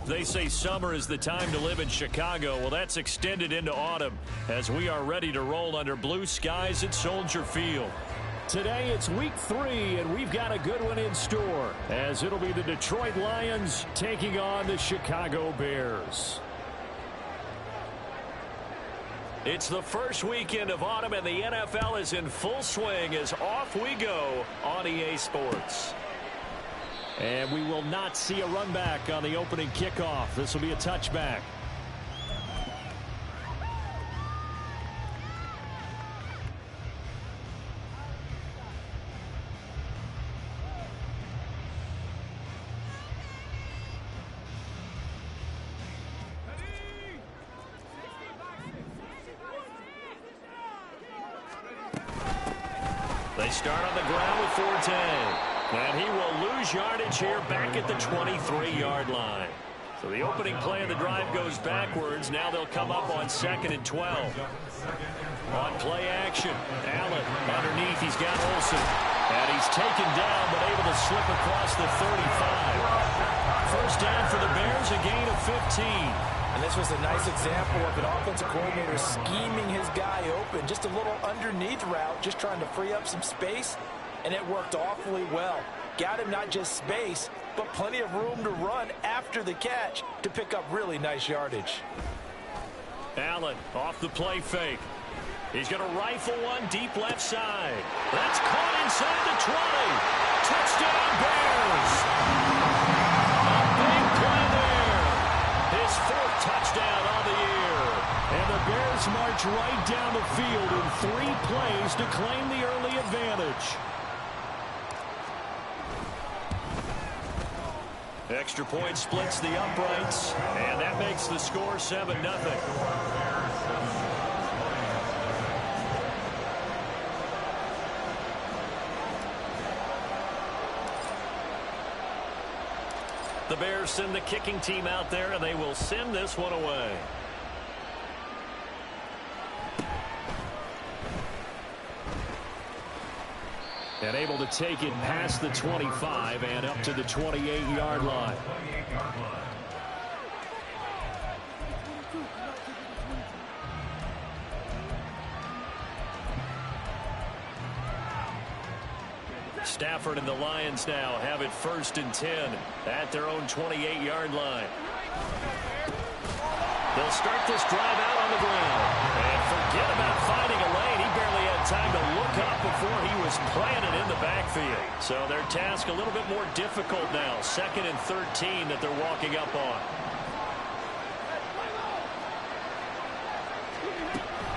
They say summer is the time to live in Chicago. Well, that's extended into autumn as we are ready to roll under blue skies at Soldier Field. Today it's week 3, and we've got a good one in store as it'll be the Detroit Lions taking on the Chicago Bears. It's the first weekend of autumn, and the NFL is in full swing as off we go on EA Sports. And we will not see a run back on the opening kickoff. This will be a touchback. They start on the ground with 4-10. And he will lose yardage here back at the 23-yard line. So the opening play of the drive goes backwards. Now they'll come up on 2nd and 12. On play action, Allen underneath. He's got Olsen. And he's taken down but able to slip across the 35. First down for the Bears, a gain of 15. And this was a nice example of an offensive coordinator scheming his guy open. Just a little underneath route, just trying to free up some space. And it worked awfully well. Got him not just space, but plenty of room to run after the catch to pick up really nice yardage. Allen off the play fake. He's going to rifle one deep left side. That's caught inside the 20. Touchdown Bears. A big play there. His 4th touchdown on the year. And the Bears march right down the field in 3 plays to claim the early advantage. Extra point splits the uprights, and that makes the score 7-0. The Bears send the kicking team out there, and they will send this one away. And able to take it past the 25 and up to the 28-yard line. Stafford and the Lions now have it 1st and 10 at their own 28-yard line. They'll start this drive out on the ground. And forget about finding a lane. He barely had time to look up before he was planted in the backfield. So their task a little bit more difficult now. 2nd and 13 that they're walking up on.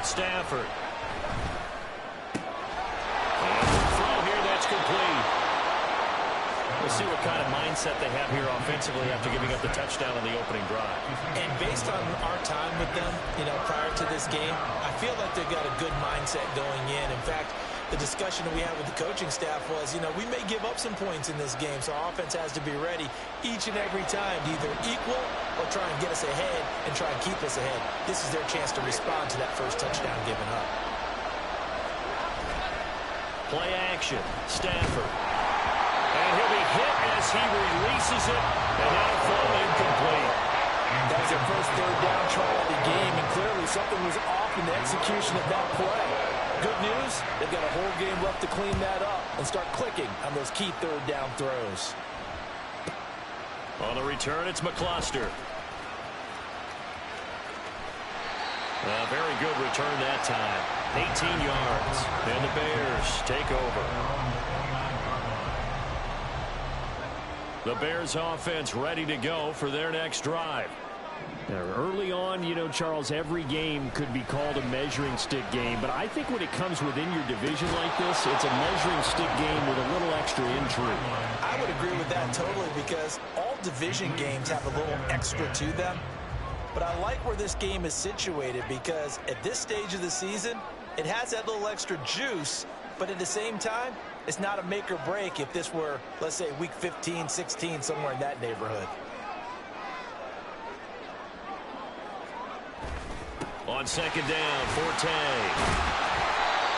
Stafford. And the throw here, that's complete. We'll see what kind of mindset they have here offensively after giving up the touchdown on the opening drive. And based on our time with them, prior to this game, I feel like they've got a good mindset going in. In fact, the discussion that we had with the coaching staff was, we may give up some points in this game, so our offense has to be ready each and every time to either equal or try and get us ahead and try and keep us ahead. This is their chance to respond to that first touchdown given up. Play action, Stafford. And he'll be hit as he releases it, and now throw incomplete. That was their first 3rd down try of the game, and clearly something was off in the execution of that play. Good news, they've got a whole game left to clean that up and start clicking on those key 3rd down throws. On the return, it's McCluster. A very good return that time. 18 yards, and the Bears take over. The Bears offense ready to go for their next drive. Now, early on, Charles, every game could be called a measuring stick game, but I think when it comes within your division like this, it's a measuring stick game with a little extra intrigue. I would agree with that totally because all division games have a little extra to them. But I like where this game is situated because at this stage of the season, it has that little extra juice, but at the same time, it's not a make or break if this were, let's say, week 15, 16, somewhere in that neighborhood. On 2nd down, Forte.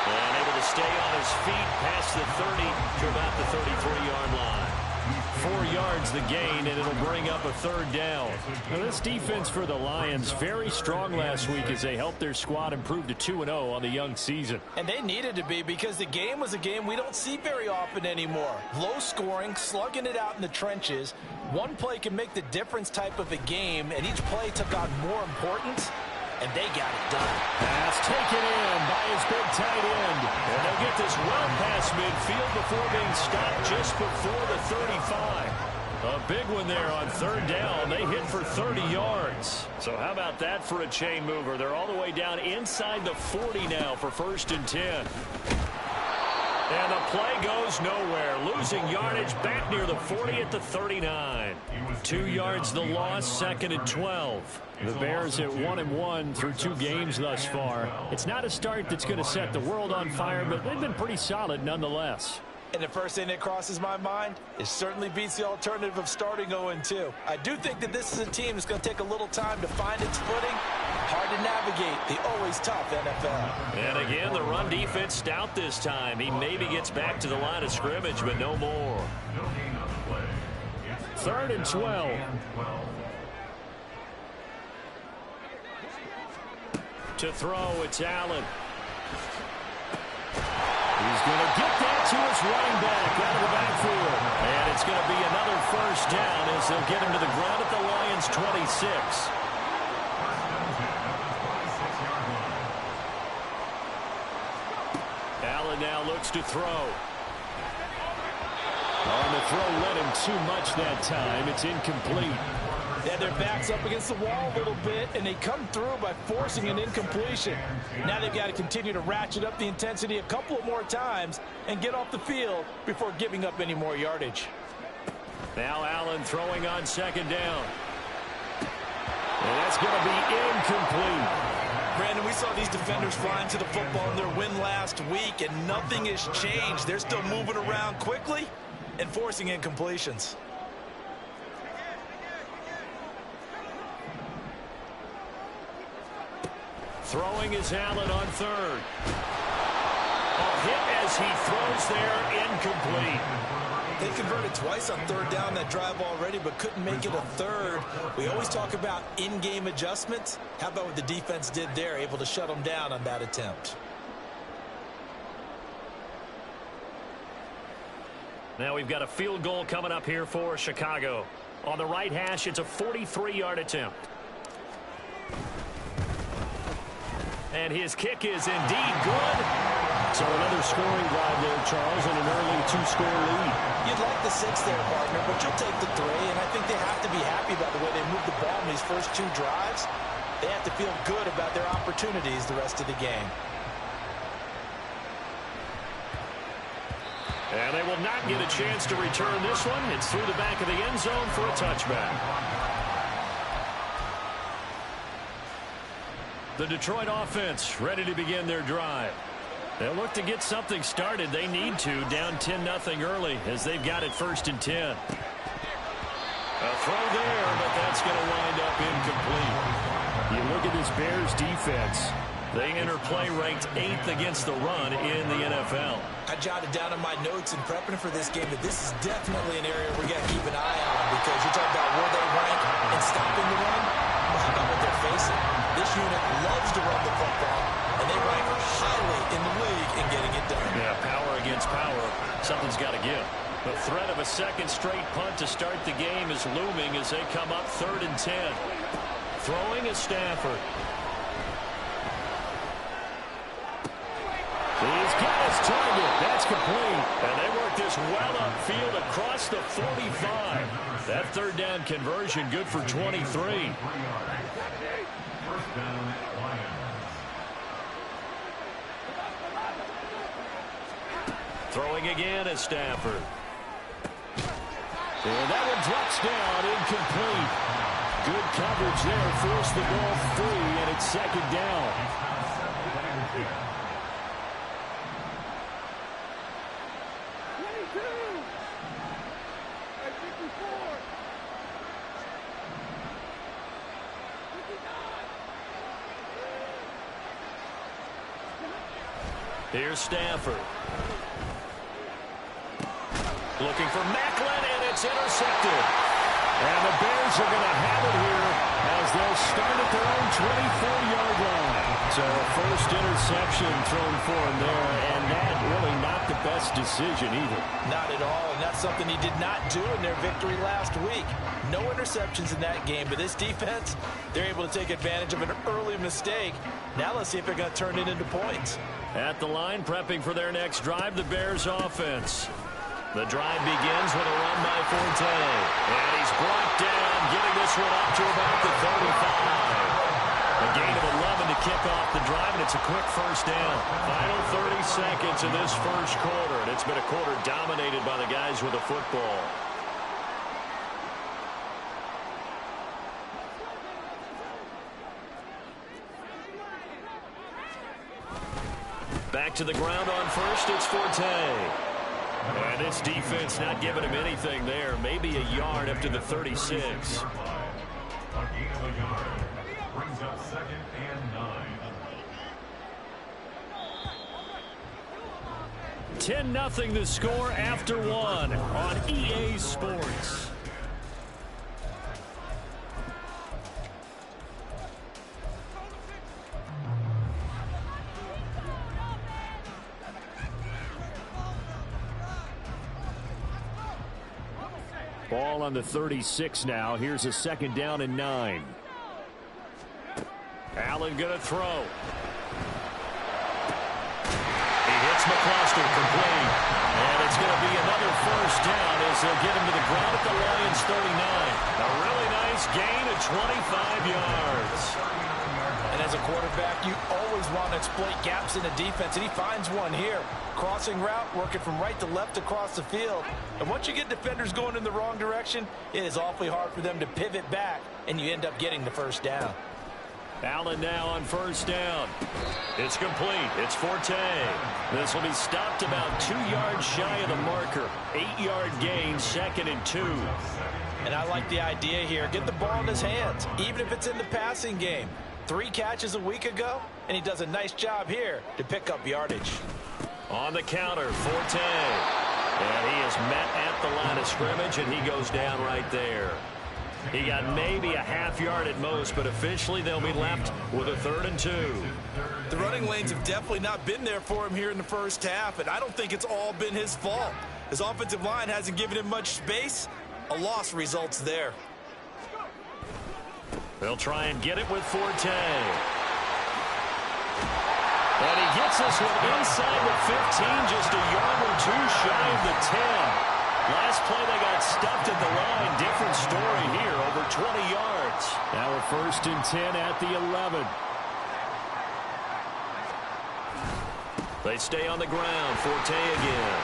And able to stay on his feet past the 30 to about the 33-yard line. 4 yards the gain, and it'll bring up a 3rd down. Now, this defense for the Lions, very strong last week as they helped their squad improve to 2-0 on the young season. And they needed to be, because the game was a game we don't see very often anymore. Low scoring, slugging it out in the trenches. One play can make the difference type of a game, and each play took on more importance, and they got it done. Pass taken in by his big tight end. And they'll get this well past midfield before being stopped just before the 35. A big one there on 3rd down. They hit for 30 yards. So how about that for a chain mover? They're all the way down inside the 40 now for 1st and 10. And the play goes nowhere. Losing yardage back near the 40 at the 39. 2 yards the loss, 2nd and 12. The Bears at 1-1 through 2 games thus far. It's not a start that's going to set the world on fire, but they've been pretty solid nonetheless. And the first thing that crosses my mind, it certainly beats the alternative of starting 0-2. I do think that this is a team that's going to take a little time to find its footing. Hard to navigate the always tough NFL. And again, the run defense stout this time. He maybe gets back to the line of scrimmage, but no more. 3rd and 12. To throw, it's Allen. He's going to get that to his running back out of the backfield. And it's going to be another 1st down as they'll get him to the ground at the Lions' 26. Allen now looks to throw. On the throw led him too much that time. It's incomplete. Yeah, their back's up against the wall a little bit, and they come through by forcing an incompletion. Now they've got to continue to ratchet up the intensity a couple of more times and get off the field before giving up any more yardage. Now Allen throwing on 2nd down. And that's going to be incomplete. Brandon, we saw these defenders flying to the football in their win last week, and nothing has changed. They're still moving around quickly and forcing incompletions. Throwing is Allen on 3rd. A hit as he throws there, incomplete. They converted twice on 3rd down that drive already, but couldn't make it a 3rd. We always talk about in-game adjustments. How about what the defense did there, able to shut them down on that attempt? Now we've got a field goal coming up here for Chicago. On the right hash, it's a 43-yard attempt. And his kick is indeed good. So another scoring drive there, Charles, and an early 2-score lead. You'd like the 6 there, partner, but you'll take the 3, and I think they have to be happy about the way they moved the ball in these first 2 drives. They have to feel good about their opportunities the rest of the game. And they will not get a chance to return this one. It's through the back of the end zone for a touchback. The Detroit offense ready to begin their drive. They'll look to get something started. They need to, down 10-0 early as they've got it 1st and 10. A throw there, but that's going to wind up incomplete. You look at this Bears defense. They enter play ranked 8th against the run in the NFL. I jotted down in my notes in prepping for this game that this is definitely an area we got to keep an eye on, because you're talking about where they rank in stopping the run. Well, how about what they're facing? This unit loves to run the football, and they rank highly in the league in getting it done. Yeah, power against power. Something's got to give. The threat of a second straight punt to start the game is looming as they come up 3rd and 10. Throwing is Stafford. He's got his target. That's complete. And they work this well upfield across the 45. That 3rd down conversion good for 23. Throwing again is Stafford. And that one drops down, incomplete. Good coverage there, forced the ball free, and it's 2nd down. Here's Stafford. Looking for Macklin, and it's intercepted. And the Bears are going to have it here as they'll start at their own 24-yard line. So first interception thrown for him there, and that really not the best decision either. Not at all, and that's something he did not do in their victory last week. No interceptions in that game, but this defense, they're able to take advantage of an early mistake. Now let's see if they're going to turn it into points. At the line, prepping for their next drive, the Bears offense. The drive begins with a run by Forte. And he's brought down, getting this one up to about the 35. A gain of 11 to kick off the drive, and it's a quick first down. Final 30 seconds of this first quarter, and it's been a quarter dominated by the guys with the football. Back to the ground on first, it's Forte. And this defense not giving him anything there. Maybe a yard up to the 36. A gain of a yard brings up 2nd and 9. 10-0 the score after one on EA Sports. Ball on the 36 now. Here's a 2nd down and 9. Allen going to throw. He hits McCluster complete. And it's going to be another first down as they'll get him to the ground at the Lions 39. A really nice gain of 25 yards. And as a quarterback, you always want to exploit gaps in the defense, and he finds one here. Crossing route, working from right to left across the field. And once you get defenders going in the wrong direction, it is awfully hard for them to pivot back, and you end up getting the first down. Allen now on first down. It's complete. It's Forte. This will be stopped about 2 yards shy of the marker. 8-yard gain, 2nd and 2. And I like the idea here. Get the ball in his hands, even if it's in the passing game. 3 catches a week ago, and he does a nice job here to pick up yardage. On the counter, Forte. And he is met at the line of scrimmage, and he goes down right there. He got maybe a half yard at most, but officially they'll be left with a 3rd and 2. The running lanes have definitely not been there for him here in the first half, and I don't think it's all been his fault. His offensive line hasn't given him much space. A loss results there. They'll try and get it with Forte. And he gets this one inside the 15, just a yard or 2 shy of the 10. Last play they got stuffed at the line. Different story here, over 20 yards. Now a 1st and 10 at the 11. They stay on the ground. Forte again.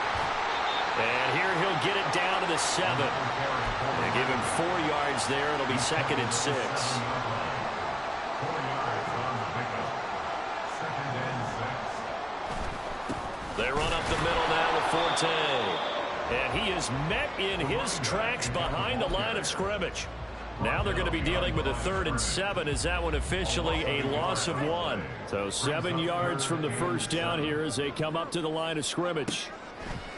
And here he'll get it down to the 7. They give him 4 yards there. It'll be 2nd and 6. They run up the middle now with Forte. And he is met in his tracks behind the line of scrimmage. Now they're going to be dealing with a 3rd and 7. Is that one officially a loss of 1? So 7 yards from the first down here as they come up to the line of scrimmage.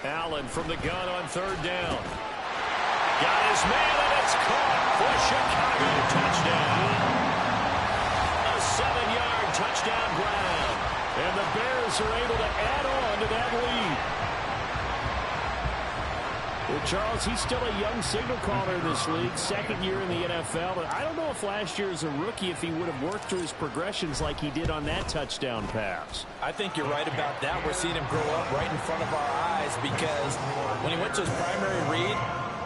Allen from the gun on 3rd down. Got his man, and it's caught for Chicago. Touchdown. A 7-yard touchdown grab. And the Bears are able to add on to that lead. Well, Charles, he's still a young signal caller in this league, 2nd year in the NFL. But I don't know if last year as a rookie if he would have worked through his progressions like he did on that touchdown pass. I think you're right about that. We're seeing him grow up right in front of our eyes because when he went to his primary read,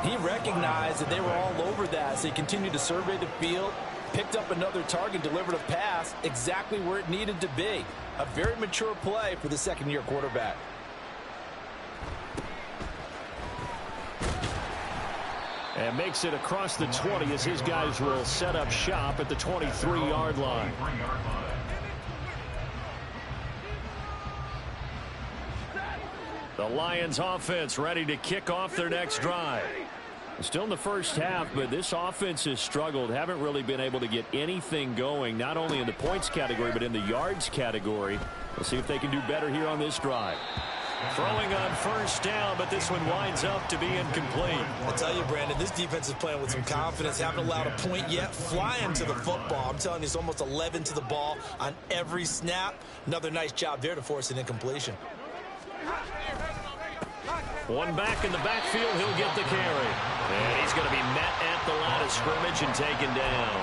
he recognized that they were all over that. So he continued to survey the field, picked up another target, delivered a pass exactly where it needed to be. A very mature play for the 2nd-year quarterback. And makes it across the 20 as his guys will set up shop at the 23-yard line. The Lions offense ready to kick off their next drive. Still in the first half, but this offense has struggled. Haven't really been able to get anything going, not only in the points category, but in the yards category. We'll see if they can do better here on this drive. Throwing on first down, but this one winds up to be incomplete. I tell you, Brandon, this defense is playing with some confidence. Haven't allowed a point yet. Flying to the football. I'm telling you, it's almost 11 to the ball on every snap. Another nice job there to force an incompletion. One back in the backfield, he'll get the carry. And he's going to be met at the line of scrimmage and taken down.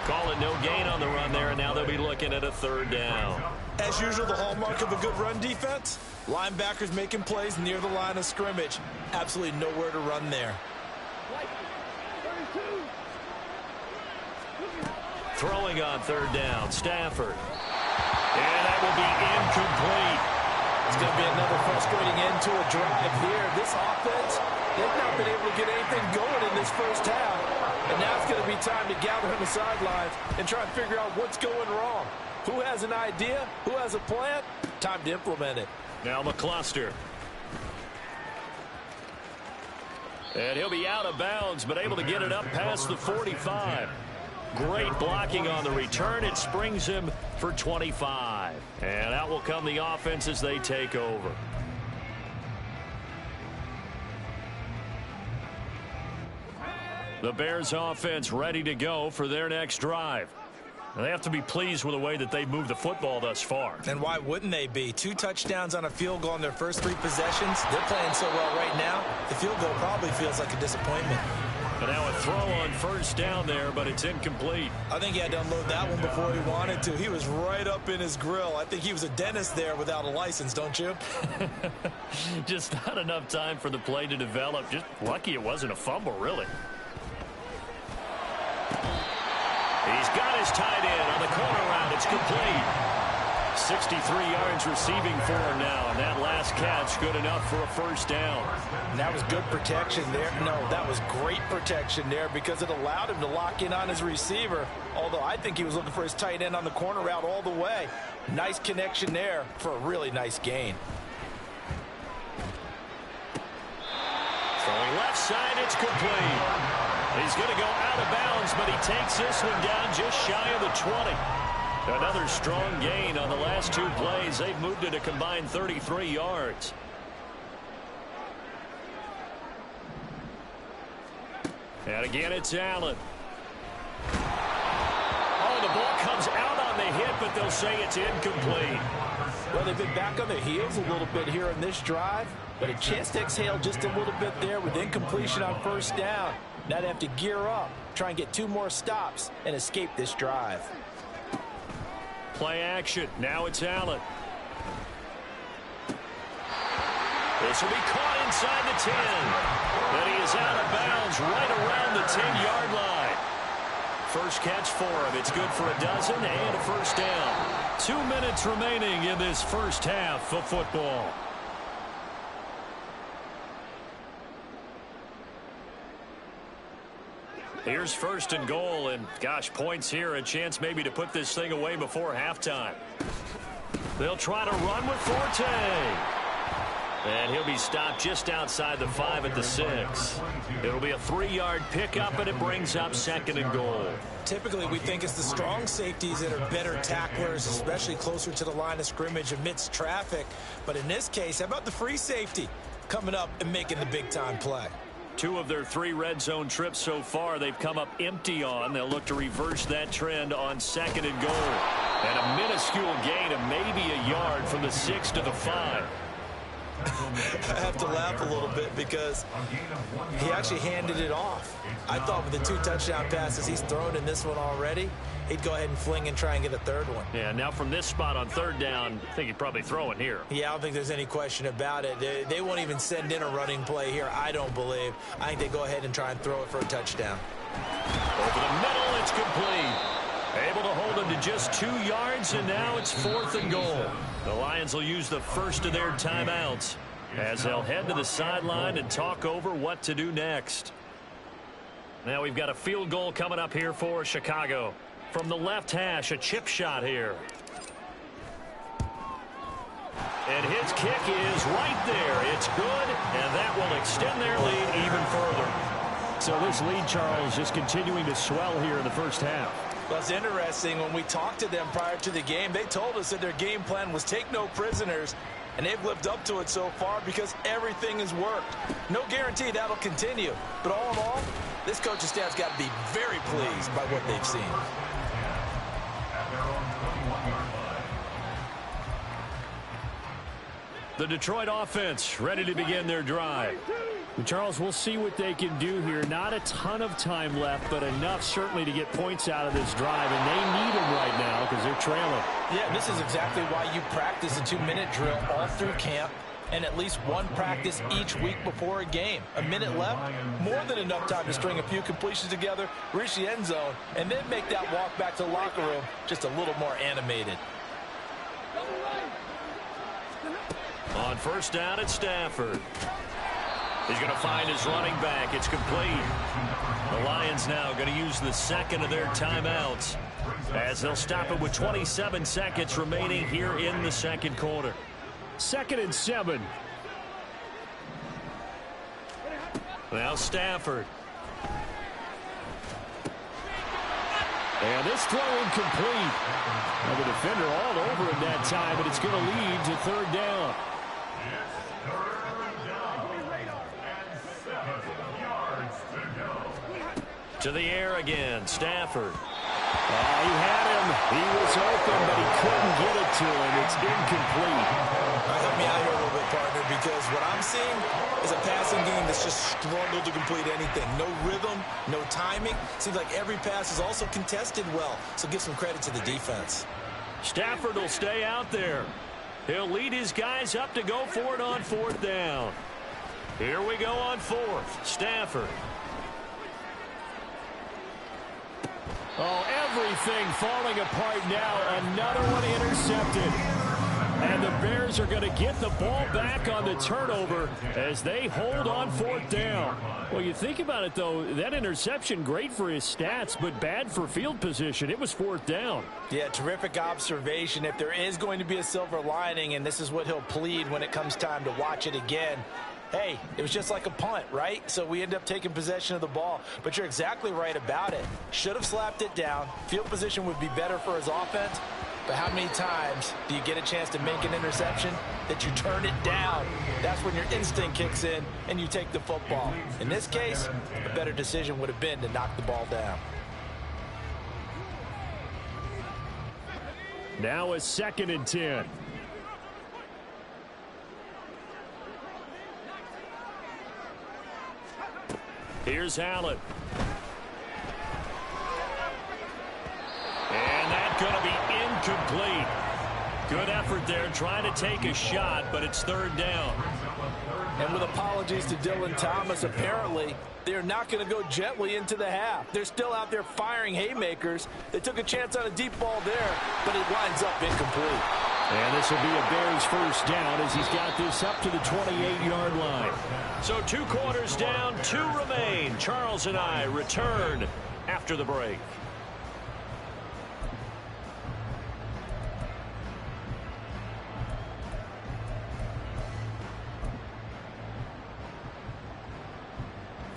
Calling no gain on the run there, and now they'll be looking at a third down. As usual, the hallmark of a good run defense, linebackers making plays near the line of scrimmage. Absolutely nowhere to run there. Throwing on third down, Stafford. And that will be incomplete. It's going to be another frustrating end to a drive here. This offense, they've not been able to get anything going in this first half. And now it's going to be time to gather on the sidelines and try and figure out what's going wrong. Who has an idea? Who has a plan? Time to implement it. Now McCluster. And he'll be out of bounds, but able to get it up past the 45. Great blocking on the return. It springs him for 25. And out will come the offense as they take over. The Bears offense ready to go for their next drive. They have to be pleased with the way that they've moved the football thus far. And why wouldn't they be? 2 touchdowns on a field goal in their first 3 possessions. They're playing so well right now, the field goal probably feels like a disappointment. And now a throw on first down there, but it's incomplete. I think he had to unload that one before he wanted to. He was right up in his grill. I think he was a dentist there without a license, don't you? Just not enough time for the play to develop. Just lucky it wasn't a fumble, really. He's got his tight end on the corner route. It's complete. 63 yards receiving for him now, and that last catch good enough for a first down. And that was good protection there. No, that was great protection there because it allowed him to lock in on his receiver, although I think he was looking for his tight end on the corner route all the way. Nice connection there for a really nice gain. Throwing left side, it's complete. He's going to go out of bounds, but he takes this one down just shy of the 20. Another strong gain on the last 2 plays. They've moved it a combined 33 yards. And again, it's Allen. Oh, the ball comes out on the hit, but they'll say it's incomplete. Well, they've been back on their heels a little bit here in this drive, but a chance to exhale just a little bit there with incompletion on first down. Now they have to gear up, try and get 2 more stops, and escape this drive. Play action. Now it's Allen. This will be caught inside the 10. And he is out of bounds right around the 10-yard line. First catch for him. It's good for a dozen and a first down. 2 minutes remaining in this first half of football. Here's first and goal, and gosh, points here, a chance maybe to put this thing away before halftime. They'll try to run with Forte. And he'll be stopped just outside the 5 at the 6. It'll be a 3-yard pickup, and it brings up second and goal. Typically, we think it's the strong safeties that are better tacklers, especially closer to the line of scrimmage amidst traffic. But in this case, how about the free safety coming up and making the big-time play? 2 of their 3 red zone trips so far they've come up empty on. They'll look to reverse that trend on second and goal. And a minuscule gain of maybe a yard from the 6 to the 5. I have to laugh a little bit because he actually handed it off. I thought with the 2 touchdown passes he's thrown in this one already, he'd go ahead and fling and try and get a third one. Yeah, now from this spot on third down, I think he'd probably throw it here. Yeah, I don't think there's any question about it. They won't even send in a running play here, I don't believe. I think they go ahead and try and throw it for a touchdown. Over the middle, it's complete. Able to hold him to just 2 yards, and now it's 4th and goal. The Lions will use the first of their timeouts as they'll head to the sideline and talk over what to do next. Now we've got a field goal coming up here for Chicago. From the left hash, a chip shot here. And his kick is right there. It's good, and that will extend their lead even further. So this lead, Charles, just continuing to swell here in the first half. Well, it's interesting. When we talked to them prior to the game, they told us that their game plan was take no prisoners and they've lived up to it so far because everything has worked. No guarantee that'll continue, but all in all, this coaching staff's got to be very pleased by what they've seen. The Detroit offense ready to begin their drive. Charles, we'll see what they can do here. Not a ton of time left, but enough certainly to get points out of this drive, and they need them right now because they're trailing. Yeah, this is exactly why you practice a 2-minute drill all through camp and at least one practice each week before a game. A minute left, more than enough time to string a few completions together, reach the end zone, and then make that walk back to the locker room just a little more animated. On first down, it's Stafford. He's going to find his running back. It's complete. The Lions now going to use the second of their timeouts as they'll stop it with 27 seconds remaining here in the second quarter. 2nd and 7. Now Stafford. And this throw incomplete. Now the defender all over him that time, but it's going to lead to 3rd down. To the air again, Stafford. He had him. He was open, but he couldn't get it to him. It's incomplete. Help me out here a little bit, partner, because what I'm seeing is a passing game that's just struggled to complete anything. No rhythm, no timing. Seems like every pass is also contested well, so give some credit to the defense. Stafford will stay out there. He'll lead his guys up to go for it on 4th down. Here we go on 4th. Stafford. Oh, everything falling apart now. Another one intercepted. And the Bears are going to get the ball back on the turnover as they hold on 4th down. Well, you think about it, though, that interception, great for his stats, but bad for field position. It was 4th down. Yeah, terrific observation. If there is going to be a silver lining, and this is what he'll plead when it comes time to watch it again, hey, it was just like a punt, right? So we end up taking possession of the ball. But you're exactly right about it. Should have slapped it down. Field position would be better for his offense. But how many times do you get a chance to make an interception that you turn it down? That's when your instinct kicks in and you take the football. In this case, a better decision would have been to knock the ball down. Now a 2nd and 10. Here's Allen. And that's going to be incomplete. Good effort there trying to take a shot, but it's 3rd down. And with apologies to Dylan Thomas, apparently they're not going to go gently into the half. They're still out there firing haymakers. They took a chance on a deep ball there, but it winds up incomplete. And this will be a Bears 1st down as he's got this up to the 28-yard line. So 2 quarters down, 2 remain. Charles and I return after the break.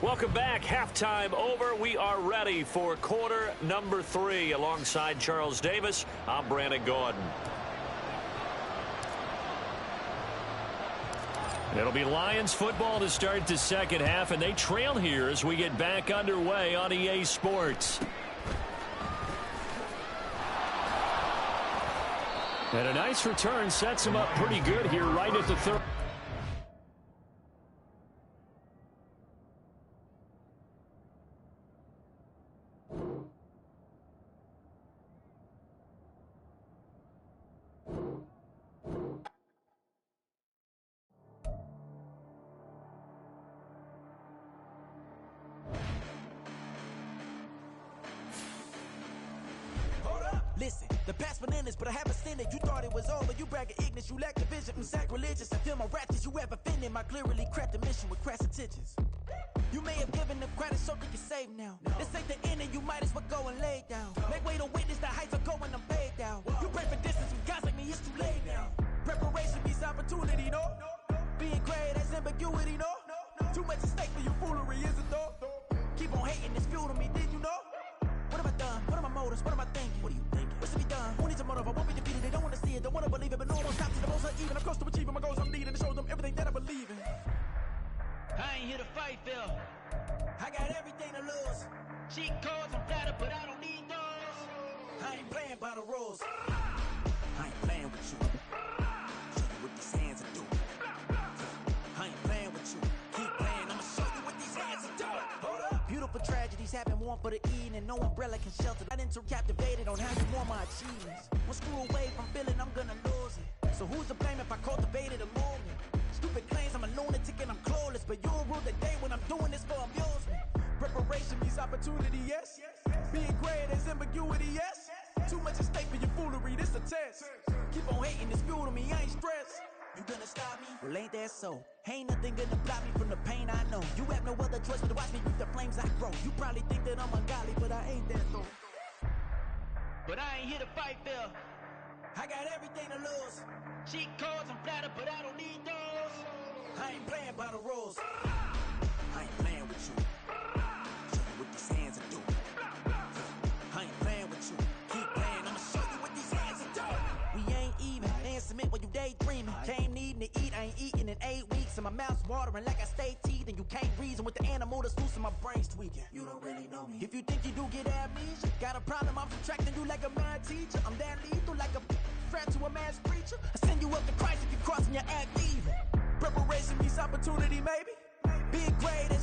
Welcome back. Halftime over. We are ready for quarter number 3. Alongside Charles Davis, I'm Brandon Gordon. It'll be Lions football to start the second half, and they trail here as we get back underway on EA Sports. And a nice return sets them up pretty good here right at the 3rd. Listen, the past bananas, but I haven't seen it. You thought it was over. You bragging ignorance. You lack the vision. I'm sacrilegious. I feel my raptors. You ever offended my clearly crafted mission with crass intentions. You may have given them credit so they can save now. This ain't the end and you might as well go and lay down. Make way to witness the heights are going, I'm paid down. You pray for distance with guys like me, it's too late now. Preparation means opportunity, no? Being great has ambiguity, no? Too much at stake for your foolery, is it though? Keep on hating, it's fuel to me, did you know? What have I done? What are my motives? What am I thinking? What are you thinking? What's to be done? Who needs a motive? I won't be defeated. They don't want to see it, don't want to believe it, but no one stops me. The most uneven. I'm close to achieving my goals. I'm needing to show them everything that I believe in. I ain't here to fight, Phil. I got everything to lose. Cheat codes, I'm flattered, but I don't need those. I ain't playing by the rules. I ain't playing with you. Show you what these hands are doing. I ain't playing with you. Keep playing, I'ma show you what these hands are doing. Hold up. Beautiful tragedies happen, one for the eating, and no umbrella can shelter. I didn't captivated on how you want my achievements. One screw away from feeling I'm gonna lose it. So who's to blame if I cultivated a movement? Stupid claims I'm a lunatic and I'm clueless, but you'll rule the day when I'm doing this for amusement. Preparation means opportunity, yes. Being great is ambiguity, yes. Too much at stake for your foolery, this a test. Keep on hating, it's fuel to me, I ain't stressed. You gonna stop me? Well, ain't that so? Ain't nothing gonna block me from the pain I know. You have no other choice but to watch me reap the flames I grow. You probably think that I'm ungodly, but I ain't that though. But I ain't here to fight, Phil. I got everything to lose. Cheat codes, I'm flattered, but I don't need those. I ain't playing by the rules. I ain't playing with you. Show you what these hands are doing. I ain't playing with you. Keep playing, I'ma show you what these hands are doing. We ain't even. Ain't submit while you daydreaming. Came needing to eat, I ain't eating in 8 weeks. And my mouth's watering like I stay teeth. And you can't reason with the animal that's loose and my brain's tweaking. You don't really know me. If you think you do get amnesia, got a problem, I'm subtracting you like a mad teacher. I'm that lethal like a threat to a mass preacher. I send you up to Christ if you crossing your act evil. Preparation means opportunity, maybe. Being great is